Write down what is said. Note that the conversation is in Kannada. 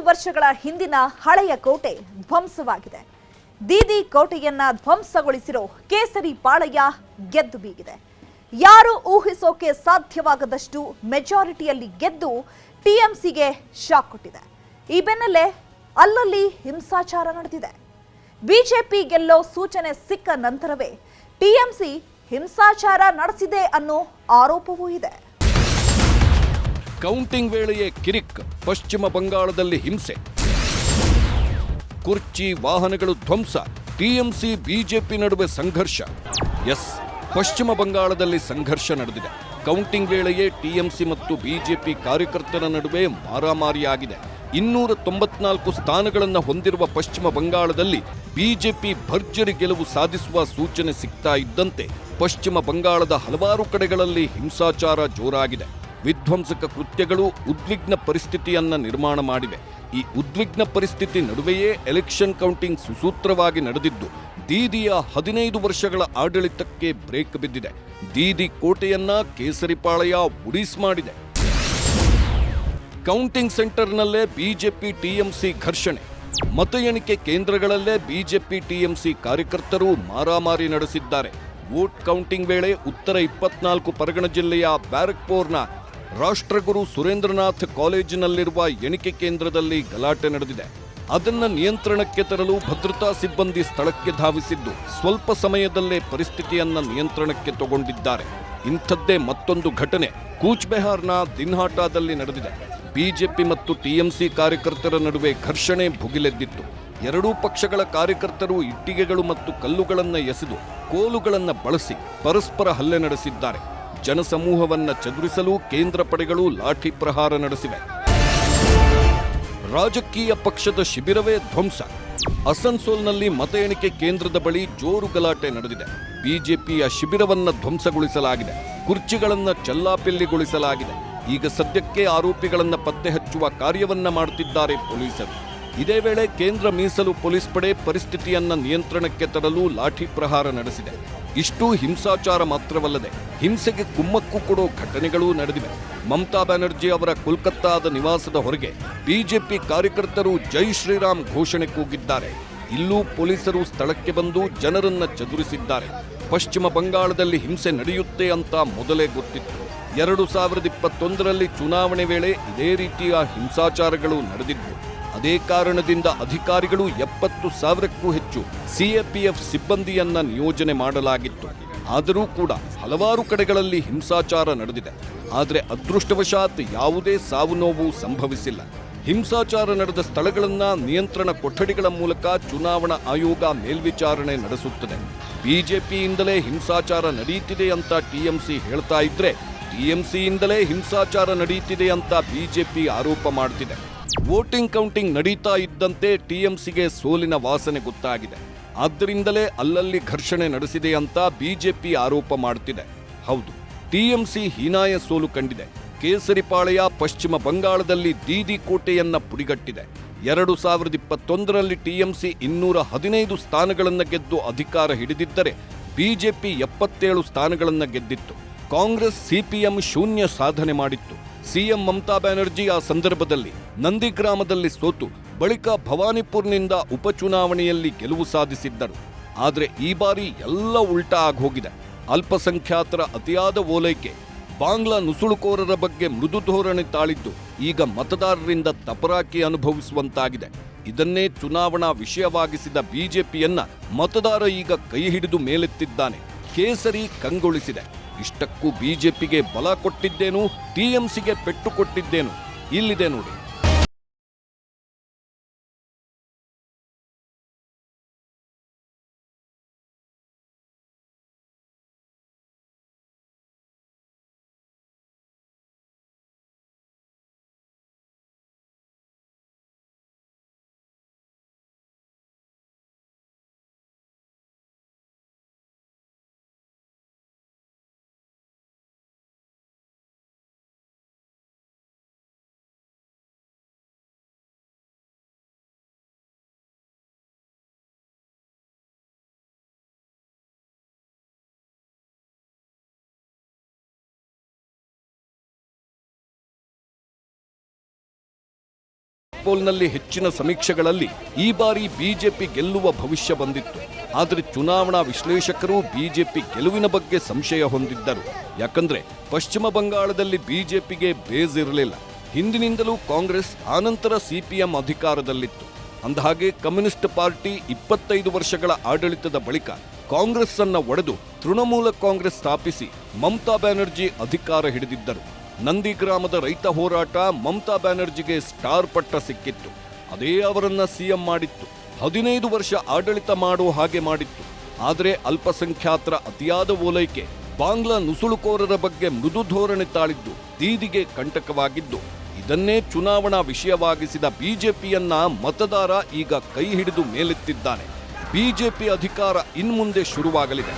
ವರ್ಷಗಳ ಹಿಂದಿನ ಹಳೆಯ ಕೋಟೆ ಧ್ವಂಸವಾಗಿದೆ. ದೀದಿ ಕೋಟೆಯನ್ನ ಧ್ವಂಸಗೊಳಿಸಿರೋ ಕೇಸರಿ ಪಾಳಯ ಗೆದ್ದು ಬೀಗಿದೆ. ಯಾರು ಊಹಿಸೋಕೆ ಸಾಧ್ಯವಾಗದಷ್ಟು ಮೆಜಾರಿಟಿಯಲ್ಲಿ ಗೆದ್ದು ಟಿಎಂಸಿಗೆ ಶಾಕ್ ಕೊಟ್ಟಿದೆ. ಈ ಬೆನ್ನಲ್ಲೇ ಅಲ್ಲಲ್ಲಿ ಹಿಂಸಾಚಾರ ನಡೆದಿದೆ. ಬಿಜೆಪಿ ಗೆಲ್ಲೋ ಸೂಚನೆ ಸಿಕ್ಕ ನಂತರವೇ ಟಿಎಂಸಿ ಹಿಂಸಾಚಾರ ನಡೆಸಿದೆ ಅನ್ನೋ ಆರೋಪವೂ ಇದೆ. ಕೌಂಟಿಂಗ್ ವೇಳೆಯೇ ಕಿರಿಕ್, ಪಶ್ಚಿಮ ಬಂಗಾಳದಲ್ಲಿ ಹಿಂಸೆ, ಕುರ್ಚಿ ವಾಹನಗಳು ಧ್ವಂಸ, ಟಿಎಂಸಿ ಬಿಜೆಪಿ ನಡುವೆ ಸಂಘರ್ಷ. ಎಸ್, ಪಶ್ಚಿಮ ಬಂಗಾಳದಲ್ಲಿ ಸಂಘರ್ಷ ನಡೆದಿದೆ. ಕೌಂಟಿಂಗ್ ವೇಳೆಯೇ ಟಿಎಂಸಿ ಮತ್ತು ಬಿಜೆಪಿ ಕಾರ್ಯಕರ್ತರ ನಡುವೆ ಮಾರಾಮಾರಿಯಾಗಿದೆ. 294 ಸ್ಥಾನಗಳನ್ನು ಹೊಂದಿರುವ ಪಶ್ಚಿಮ ಬಂಗಾಳದಲ್ಲಿ ಬಿಜೆಪಿ ಭರ್ಜರಿ ಗೆಲುವು ಸಾಧಿಸುವ ಸೂಚನೆ ಸಿಗ್ತಾ ಇದ್ದಂತೆ ಪಶ್ಚಿಮ ಬಂಗಾಳದ ಹಲವಾರು ಕಡೆಗಳಲ್ಲಿ ಹಿಂಸಾಚಾರ ಜೋರಾಗಿದೆ. ವಿಧ್ವಂಸಕ ಕೃತ್ಯಗಳು ಉದ್ವಿಗ್ನ ಪರಿಸ್ಥಿತಿಯನ್ನ ನಿರ್ಮಾಣ ಮಾಡಿವೆ. ಈ ಉದ್ವಿಗ್ನ ಪರಿಸ್ಥಿತಿ ನಡುವೆಯೇ ಎಲೆಕ್ಷನ್ ಕೌಂಟಿಂಗ್ ಸುಸೂತ್ರವಾಗಿ ನಡೆದಿದ್ದು ದೀದಿಯ 15 ವರ್ಷಗಳ ಆಡಳಿತಕ್ಕೆ ಬ್ರೇಕ್ ಬಿದ್ದಿದೆ. ದೀದಿ ಕೋಟೆಯನ್ನ ಕೇಸರಿಪಾಳಯ ಉಡೀಸ್ ಮಾಡಿದೆ. ಕೌಂಟಿಂಗ್ ಸೆಂಟರ್ನಲ್ಲೇ ಬಿಜೆಪಿ ಟಿಎಂಸಿ ಘರ್ಷಣೆ. ಮತ ಎಣಿಕೆ ಕೇಂದ್ರಗಳಲ್ಲೇ ಬಿಜೆಪಿ ಟಿಎಂಸಿ ಕಾರ್ಯಕರ್ತರು ಮಾರಾಮಾರಿ ನಡೆಸಿದ್ದಾರೆ. ವೋಟ್ ಕೌಂಟಿಂಗ್ ವೇಳೆ ಉತ್ತರ 24 ಪರಗಣ ಜಿಲ್ಲೆಯ ಬ್ಯಾರಕ್ಪೋರ್ನ ರಾಷ್ಟ್ರಗುರು ಸುರೇಂದ್ರನಾಥ್ ಕಾಲೇಜಿನಲ್ಲಿರುವ ಎಣಿಕೆ ಕೇಂದ್ರದಲ್ಲಿ ಗಲಾಟೆ ನಡೆದಿದೆ. ಅದನ್ನ ನಿಯಂತ್ರಣಕ್ಕೆ ತರಲು ಭದ್ರತಾ ಸಿಬ್ಬಂದಿ ಸ್ಥಳಕ್ಕೆ ಧಾವಿಸಿದ್ದು ಸ್ವಲ್ಪ ಸಮಯದಲ್ಲೇ ಪರಿಸ್ಥಿತಿಯನ್ನ ನಿಯಂತ್ರಣಕ್ಕೆ ತಗೊಂಡಿದ್ದಾರೆ. ಇಂಥದ್ದೇ ಮತ್ತೊಂದು ಘಟನೆ ಕೂಚ್ ಬೆಹಾರ್ನ ದಿನ್ಹಾಟಾದಲ್ಲಿ ನಡೆದಿದೆ. ಬಿಜೆಪಿ ಮತ್ತು ಟಿಎಂಸಿ ಕಾರ್ಯಕರ್ತರ ನಡುವೆ ಘರ್ಷಣೆ ಭುಗಿಲೆದ್ದಿತ್ತು. ಎರಡೂ ಪಕ್ಷಗಳ ಕಾರ್ಯಕರ್ತರು ಇಟ್ಟಿಗೆಗಳು ಮತ್ತು ಕಲ್ಲುಗಳನ್ನು ಎಸೆದು ಕೋಲುಗಳನ್ನು ಬಳಸಿ ಪರಸ್ಪರ ಹಲ್ಲೆ ನಡೆಸಿದ್ದಾರೆ. ಜನಸಮೂಹವನ್ನ ಚದುರಿಸಲು ಕೇಂದ್ರ ಪಡೆಗಳು ಲಾಠಿ ಪ್ರಹಾರ ನಡೆಸಿವೆ. ರಾಜಕೀಯ ಪಕ್ಷದ ಶಿಬಿರವೇ ಧ್ವಂಸ. ಅಸನ್ಸೋಲ್ನಲ್ಲಿ ಮತ ಎಣಿಕೆ ಕೇಂದ್ರದ ಬಳಿ ಜೋರು ಗಲಾಟೆ ನಡೆದಿದೆ. ಬಿಜೆಪಿಯ ಶಿಬಿರವನ್ನ ಧ್ವಂಸಗೊಳಿಸಲಾಗಿದೆ. ಕುರ್ಚಿಗಳನ್ನ ಚೆಲ್ಲಾಪಿಲ್ಲಿಗೊಳಿಸಲಾಗಿದೆ. ಈಗ ಸದ್ಯಕ್ಕೆ ಆರೋಪಿಗಳನ್ನ ಪತ್ತೆ ಹಚ್ಚುವ ಕಾರ್ಯವನ್ನ ಮಾಡುತ್ತಿದ್ದಾರೆ ಪೊಲೀಸರು. ಇದೇ ವೇಳೆ ಕೇಂದ್ರ ಮೀಸಲು ಪೊಲೀಸ್ ಪಡೆ ಪರಿಸ್ಥಿತಿಯನ್ನ ನಿಯಂತ್ರಣಕ್ಕೆ ತರಲು ಲಾಠಿ ಪ್ರಹಾರ ನಡೆಸಿದೆ. ಇಷ್ಟು ಹಿಂಸಾಚಾರ ಮಾತ್ರವಲ್ಲದೆ ಹಿಂಸೆಗೆ ಕುಮ್ಮಕ್ಕು ಕೊಡೋ ಘಟನೆಗಳೂ ನಡೆದಿವೆ. ಮಮತಾ ಬ್ಯಾನರ್ಜಿ ಅವರ ಕೋಲ್ಕತ್ತಾದ ನಿವಾಸದ ಹೊರಗೆ ಬಿಜೆಪಿ ಕಾರ್ಯಕರ್ತರು ಜೈ ಶ್ರೀರಾಮ್ ಘೋಷಣೆ ಕೂಗಿದ್ದಾರೆ. ಇಲ್ಲೂ ಪೊಲೀಸರು ಸ್ಥಳಕ್ಕೆ ಬಂದು ಜನರನ್ನ ಚದುರಿಸಿದ್ದಾರೆ. ಪಶ್ಚಿಮ ಬಂಗಾಳದಲ್ಲಿ ಹಿಂಸೆ ನಡೆಯುತ್ತೆ ಅಂತ ಮೊದಲೇ ಗೊತ್ತಿತ್ತು. 2021ರಲ್ಲಿ ಚುನಾವಣೆ ವೇಳೆ ಇದೇ ರೀತಿಯ ಹಿಂಸಾಚಾರಗಳು ನಡೆದಿದ್ದು. ಅದೇ ಕಾರಣದಿಂದ ಅಧಿಕಾರಿಗಳು 70,000ಕ್ಕೂ ಹೆಚ್ಚು ಸಿಎಪಿಎಫ್ ಸಿಬ್ಬಂದಿಯನ್ನ ನಿಯೋಜನೆ ಮಾಡಲಾಗಿತ್ತು. ಆದರೂ ಕೂಡ ಹಲವಾರು ಕಡೆಗಳಲ್ಲಿ ಹಿಂಸಾಚಾರ ನಡೆದಿದೆ. ಆದರೆ ಅದೃಷ್ಟವಶಾತ್ ಯಾವುದೇ ಸಾವು ನೋವು ಸಂಭವಿಸಿಲ್ಲ. ಹಿಂಸಾಚಾರ ನಡೆದ ಸ್ಥಳಗಳನ್ನ ನಿಯಂತ್ರಣ ಕೊಠಡಿಗಳ ಮೂಲಕ ಚುನಾವಣಾ ಆಯೋಗ ಮೇಲ್ವಿಚಾರಣೆ ನಡೆಸುತ್ತದೆ. ಬಿಜೆಪಿಯಿಂದಲೇ ಹಿಂಸಾಚಾರ ನಡೆಯುತ್ತಿದೆ ಅಂತ ಟಿಎಂಸಿ ಹೇಳ್ತಾ ಇದ್ರೆ, ಟಿಎಂಸಿಯಿಂದಲೇ ಹಿಂಸಾಚಾರ ನಡೆಯುತ್ತಿದೆ ಅಂತ ಬಿಜೆಪಿ ಆರೋಪ ಮಾಡುತ್ತಿದೆ. ವೋಟಿಂಗ್ ಕೌಂಟಿಂಗ್ ನಡೀತಾ ಇದ್ದಂತೆ ಟಿಎಂಸಿಗೆ ಸೋಲಿನ ವಾಸನೆ ಗೊತ್ತಾಗಿದೆ. ಆದ್ದರಿಂದಲೇ ಅಲ್ಲಲ್ಲಿ ಘರ್ಷಣೆ ನಡೆಸಿದೆ ಅಂತ ಬಿಜೆಪಿ ಆರೋಪ ಮಾಡುತ್ತಿದೆ. ಹೌದು, ಟಿಎಂಸಿ ಹೀನಾಯ ಸೋಲು ಕಂಡಿದೆ. ಕೇಸರಿಪಾಳಯ ಪಶ್ಚಿಮ ಬಂಗಾಳದಲ್ಲಿ ದೀದಿ ಕೋಟೆಯನ್ನ ಪುಡಿಗಟ್ಟಿದೆ. 2021ರಲ್ಲಿ ಟಿಎಂಸಿ 215 ಸ್ಥಾನಗಳನ್ನು ಗೆದ್ದು ಅಧಿಕಾರ ಹಿಡಿದಿದ್ದರೆ ಬಿಜೆಪಿ 77 ಸ್ಥಾನಗಳನ್ನು ಗೆದ್ದಿತ್ತು. ಕಾಂಗ್ರೆಸ್ ಸಿಪಿಎಂ ಶೂನ್ಯ ಸಾಧನೆ ಮಾಡಿತ್ತು. ಸಿಎಂ ಮಮತಾ ಬ್ಯಾನರ್ಜಿ ಆ ಸಂದರ್ಭದಲ್ಲಿ ನಂದಿಗ್ರಾಮದಲ್ಲಿ ಸೋತು ಬಳಿಕ ಭವಾನಿಪುರ್ನಿಂದ ಉಪಚುನಾವಣೆಯಲ್ಲಿ ಗೆಲುವು ಸಾಧಿಸಿದ್ದರು. ಆದರೆ ಈ ಬಾರಿ ಎಲ್ಲ ಉಲ್ಟಾ ಆಗೋಗಿದೆ. ಅಲ್ಪಸಂಖ್ಯಾತರ ಅತಿಯಾದ ಓಲೈಕೆ, ಬಾಂಗ್ಲಾ ನುಸುಳುಕೋರರ ಬಗ್ಗೆ ಮೃದು ಧೋರಣೆ ತಾಳಿದ್ದು ಈಗ ಮತದಾರರಿಂದ ತಪರಾಕಿ ಅನುಭವಿಸುವಂತಾಗಿದೆ. ಇದನ್ನೇ ಚುನಾವಣಾ ವಿಷಯವಾಗಿಸಿದ ಬಿಜೆಪಿಯನ್ನ ಮತದಾರ ಈಗ ಕೈ ಹಿಡಿದು ಮೇಲೆತ್ತಿದ್ದಾನೆ. ಕೇಸರಿ ಕಂಗೊಳಿಸಿದೆ. ಇಷ್ಟಕ್ಕೂ ಬಿಜೆಪಿಗೆ ಬಲ ಕೊಟ್ಟಿದ್ದೇನು, ಟಿಎಂಸಿಗೆ ಪೆಟ್ಟು ಕೊಟ್ಟಿದ್ದೇನು ಇಲ್ಲಿದೆ ನೋಡಿ. ಪೋಲ್ನಲ್ಲಿ ಹೆಚ್ಚಿನ ಸಮೀಕ್ಷೆಗಳಲ್ಲಿ ಈ ಬಾರಿ ಬಿಜೆಪಿ ಗೆಲ್ಲುವ ಭವಿಷ್ಯ ಬಂದಿತ್ತು. ಆದರೆ ಚುನಾವಣಾ ವಿಶ್ಲೇಷಕರು ಬಿಜೆಪಿ ಗೆಲುವಿನ ಬಗ್ಗೆ ಸಂಶಯ ಹೊಂದಿದ್ದರು. ಯಾಕಂದ್ರೆ ಪಶ್ಚಿಮ ಬಂಗಾಳದಲ್ಲಿ ಬಿಜೆಪಿಗೆ ಬೇಸ್ ಇರಲಿಲ್ಲ. ಹಿಂದಿನಿಂದಲೂ ಕಾಂಗ್ರೆಸ್, ಆನಂತರ ಸಿಪಿಎಂ ಅಧಿಕಾರದಲ್ಲಿತ್ತು. ಅಂದಹಾಗೆ ಕಮ್ಯುನಿಸ್ಟ್ ಪಾರ್ಟಿ 25 ವರ್ಷಗಳ ಆಡಳಿತದ ಬಳಿಕ ಕಾಂಗ್ರೆಸ್ ಅನ್ನ ಒಡೆದು ತೃಣಮೂಲ ಕಾಂಗ್ರೆಸ್ ಸ್ಥಾಪಿಸಿ ಮಮತಾ ಬ್ಯಾನರ್ಜಿ ಅಧಿಕಾರ ಹಿಡಿದಿದ್ದರು. ನಂದಿಗ್ರಾಮದ ರೈತ ಹೋರಾಟ ಮಮತಾ ಬ್ಯಾನರ್ಜಿಗೆ ಸ್ಟಾರ್ ಪಟ್ಟ ಸಿಕ್ಕಿತ್ತು. ಅದೇ ಅವರನ್ನ ಸಿಎಂ ಮಾಡಿತ್ತು. 15 ವರ್ಷ ಆಡಳಿತ ಮಾಡೋ ಹಾಗೆ ಮಾಡಿತ್ತು. ಆದರೆ ಅಲ್ಪಸಂಖ್ಯಾತರ ಅತಿಯಾದ ಓಲೈಕೆ, ಬಾಂಗ್ಲಾ ನುಸುಳುಕೋರರ ಬಗ್ಗೆ ಮೃದು ಧೋರಣೆ ತಾಳಿದ್ದು ದೀದಿಗೆ ಕಂಟಕವಾಗಿದ್ದು, ಇದನ್ನೇ ಚುನಾವಣಾ ವಿಷಯವಾಗಿಸಿದ ಬಿಜೆಪಿಯನ್ನ ಮತದಾರ ಈಗ ಕೈ ಹಿಡಿದು ಮೇಲೆತ್ತಿದ್ದಾನೆ. ಬಿಜೆಪಿ ಅಧಿಕಾರ ಇನ್ಮುಂದೆ ಶುರುವಾಗಲಿದೆ.